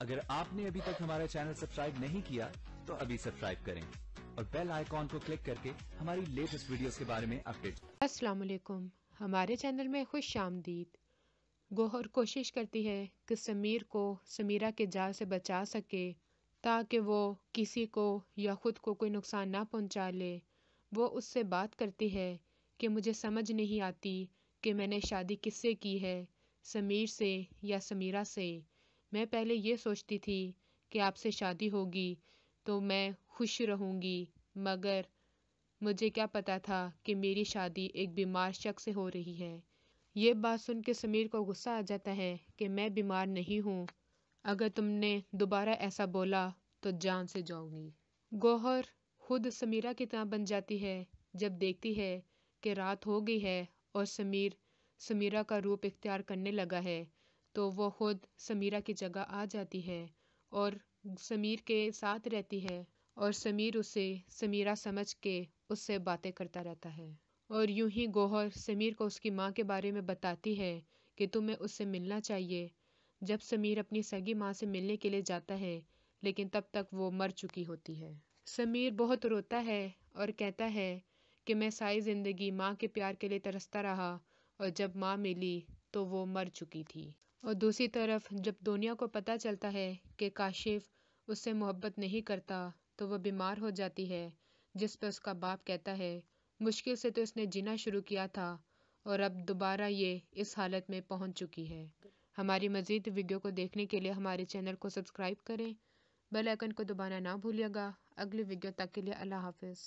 अगर आपने अभी तक हमारा चैनल सब्सक्राइब नहीं किया तो अभी सब्सक्राइब करें और बेल आइकॉन को क्लिक करके हमारी लेटेस्ट वीडियोस के बारे में अपडेट। अस्सलाम वालेकुम, हमारे चैनल में खुश आमदीद। गौहर कोशिश करती है कि समीर को समीरा के जाल से बचा सके ताकि वो किसी को या ख़ुद को कोई नुकसान ना पहुंचा ले। वो उससे बात करती है कि मुझे समझ नहीं आती कि मैंने शादी किससे की है, समीर से या समीरा से। मैं पहले ये सोचती थी कि आपसे शादी होगी तो मैं खुश रहूँगी, मगर मुझे क्या पता था कि मेरी शादी एक बीमार शख्स से हो रही है। ये बात सुन के समीर को गुस्सा आ जाता है कि मैं बीमार नहीं हूँ, अगर तुमने दोबारा ऐसा बोला तो जान से जाऊंगी। गौहर खुद समीरा की तरह बन जाती है जब देखती है कि रात हो गई है और समीर समीरा का रूप इख्तियार करने लगा है, तो वो खुद समीरा की जगह आ जाती है और समीर के साथ रहती है और समीर उसे समीरा समझ के उससे बातें करता रहता है। और यूं ही गौहर समीर को उसकी माँ के बारे में बताती है कि तुम्हें उससे मिलना चाहिए। जब समीर अपनी सगी माँ से मिलने के लिए जाता है, लेकिन तब तक वो मर चुकी होती है। समीर बहुत रोता है और कहता है कि मैं सारी ज़िंदगी माँ के प्यार के लिए तरसता रहा और जब माँ मिली तो वो मर चुकी थी। और दूसरी तरफ जब दुनिया को पता चलता है कि काशिफ उससे मोहब्बत नहीं करता तो वह बीमार हो जाती है, जिस पर उसका बाप कहता है मुश्किल से तो इसने जीना शुरू किया था और अब दोबारा ये इस हालत में पहुंच चुकी है। हमारी मज़ीद वीडियो को देखने के लिए हमारे चैनल को सब्सक्राइब करें, बेल आइकन को दबाना ना भूलिएगा। अगली वीडियो तक के लिए अल्लाह हाफिज़।